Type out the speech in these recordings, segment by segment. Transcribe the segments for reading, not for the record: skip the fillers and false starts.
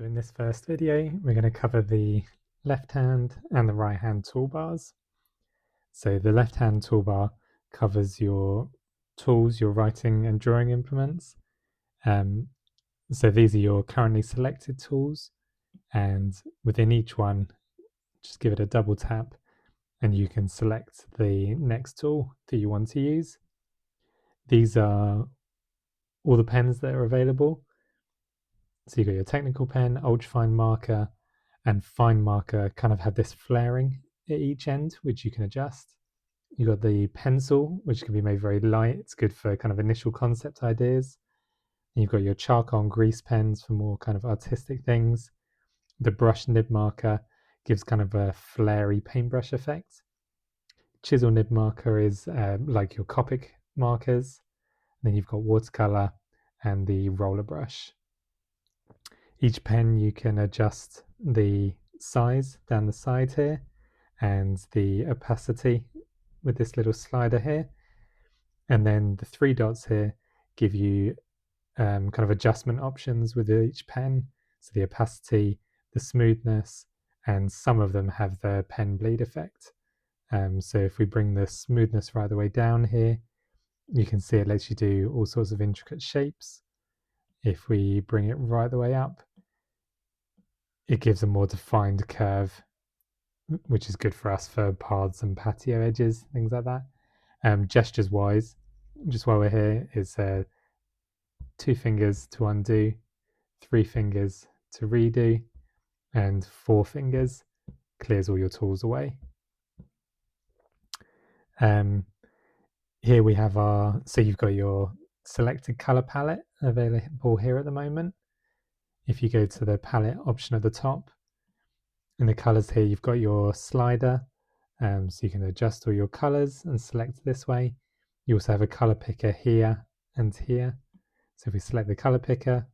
So in this first video, we're going to cover the left hand and the right hand toolbars. So the left hand toolbar covers your tools, your writing and drawing implements. So these are your currently selected tools, and within each one, just give it a double tap and you can select the next tool that you want to use. These are all the pens that are available. So you've got your technical pen, ultrafine marker, and fine marker kind of have this flaring at each end, which you can adjust. You've got the pencil, which can be made very light. It's good for kind of initial concept ideas. And you've got your charcoal and grease pens for more kind of artistic things. The brush nib marker gives kind of a flary paintbrush effect. Chisel nib marker is like your Copic markers. And then you've got watercolor and the roller brush. Each pen you can adjust the size down the side here and the opacity with this little slider here. And then the three dots here give you kind of adjustment options with each pen. So the opacity, the smoothness, and some of them have the pen bleed effect. So if we bring the smoothness right the way down here, you can see it lets you do all sorts of intricate shapes. If we bring it right the way up, it gives a more defined curve, which is good for us for paths and patio edges, things like that. Gestures wise, just while we're here, is 2 fingers to undo, 3 fingers to redo, and 4 fingers clears all your tools away. Here we have so you've got your selected color palette available here at the moment. If you go to the palette option at the top, in the colors here, you've got your slider, so you can adjust all your colors and select this way. You also have a color picker here and here. So if we select the color picker,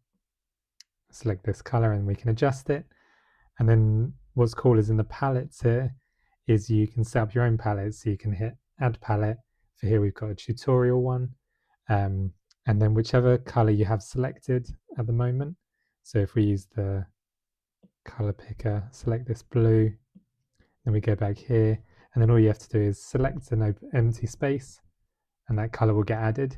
select this color and we can adjust it. And then what's cool is in the palettes here is you can set up your own palettes. So you can hit add palette. For here we've got a tutorial one. And then whichever color you have selected at the moment. So if we use the color picker, select this blue, then we go back here, and then all you have to do is select an empty space and that color will get added.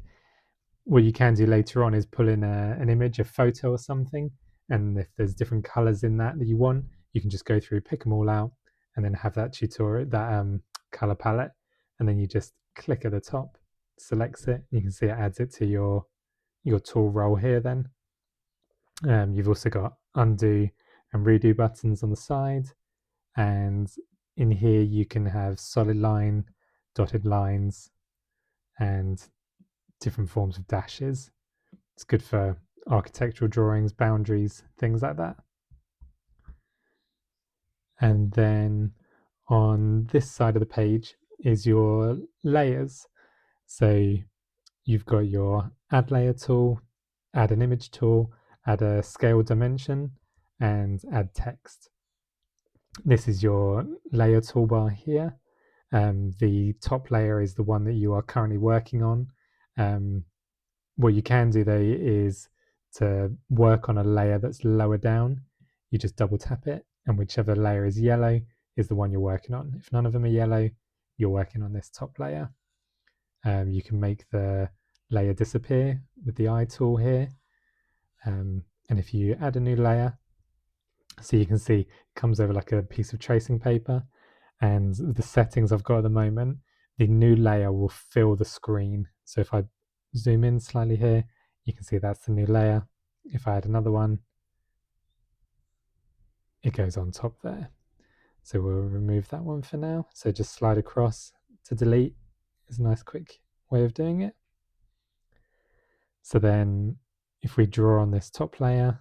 What you can do later on is pull in an image, a photo or something, and if there's different colors in that you want, you can just go through, pick them all out, and then have that tutorial, that color palette, and then you just click at the top, selects it, you can see it adds it to your tool roll here then. You've also got undo and redo buttons on the side, and in here you can have solid line, dotted lines, and different forms of dashes. It's good for architectural drawings, boundaries, things like that. And then on this side of the page is your layers. So you've got your add layer tool, add an image tool, add a scale dimension, and add text. This is your layer toolbar here. The top layer is the one that you are currently working on. What you can do though is to work on a layer that's lower down, you just double tap it, and whichever layer is yellow is the one you're working on. If none of them are yellow, you're working on this top layer. You can make the layer disappear with the eye tool here. And if you add a new layer, so you can see it comes over like a piece of tracing paper, and the settings I've got at the moment, the new layer will fill the screen. So if I zoom in slightly here, you can see that's the new layer. If I add another one, it goes on top there. So we'll remove that one for now. So just slide across to delete is a nice quick way of doing it. So then if we draw on this top layer,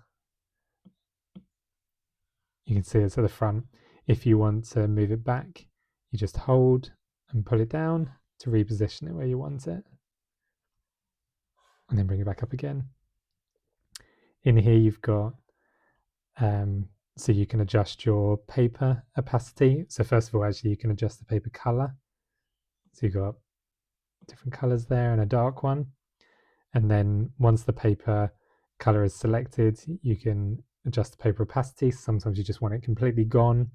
you can see it's at the front. If you want to move it back, you just hold and pull it down to reposition it where you want it. And then bring it back up again. In here you've got, so you can adjust your paper opacity. So first of all, actually you can adjust the paper color. So you've got different colors there and a dark one. And then once the paper color is selected, you can adjust the paper opacity. Sometimes you just want it completely gone,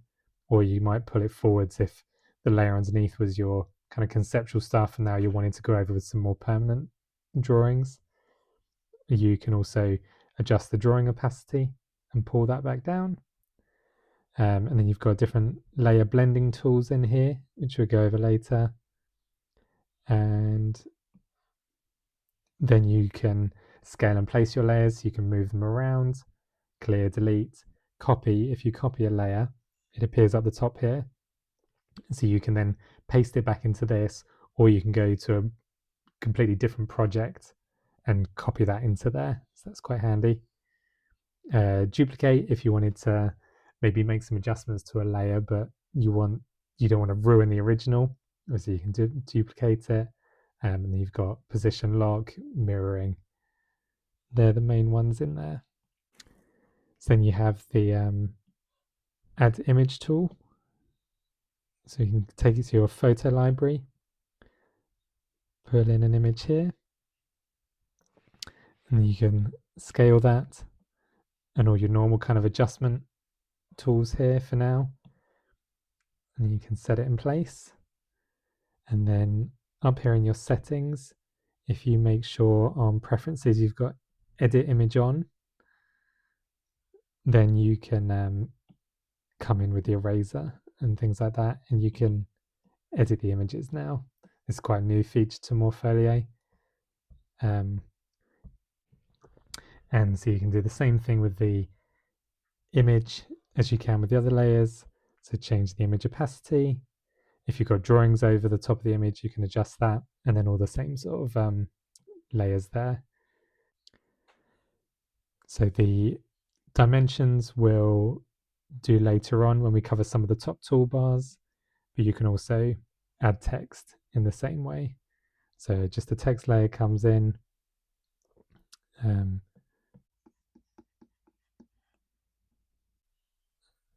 or you might pull it forwards if the layer underneath was your kind of conceptual stuff and now you're wanting to go over with some more permanent drawings. You can also adjust the drawing opacity and pull that back down. And then you've got different layer blending tools in here, which we'll go over later. And then you can scale and place your layers. You can move them around, clear, delete, copy. If you copy a layer, it appears at the top here. So you can then paste it back into this, or you can go to a completely different project and copy that into there. So that's quite handy. Duplicate if you wanted to maybe make some adjustments to a layer, but you don't want to ruin the original. So you can duplicate it. And then you've got position lock, mirroring. They're the main ones in there. So then you have the add image tool. So you can take it to your photo library, pull in an image here, and you can scale that and all your normal kind of adjustment tools here for now. And you can set it in place. And then up here in your settings, if you make sure on preferences you've got edit image on, then you can come in with the eraser and things like that, and you can edit the images now. It's quite a new feature to Morpholio. And so you can do the same thing with the image as you can with the other layers. So change the image opacity. If you've got drawings over the top of the image, you can adjust that, and then all the same sort of layers there. So the dimensions we'll do later on when we cover some of the top toolbars, but you can also add text in the same way. So just the text layer comes in, and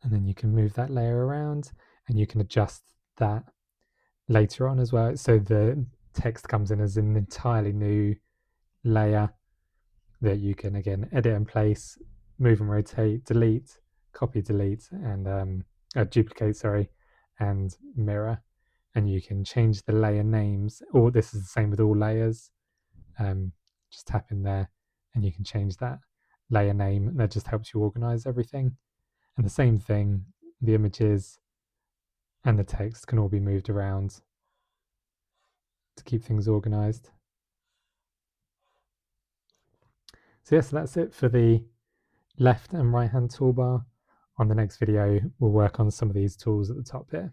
then you can move that layer around, and you can adjust that later on as well. So the text comes in as an entirely new layer that you can again edit and place, move and rotate, delete, copy, delete, and duplicate, sorry, and mirror. And you can change the layer names. Or this is the same with all layers. Just tap in there, and you can change that layer name, and that just helps you organize everything. And the same thing, the images and the text can all be moved around to keep things organized. So yes, that's it for the left and right hand toolbar. On the next video, we'll work on some of these tools at the top here.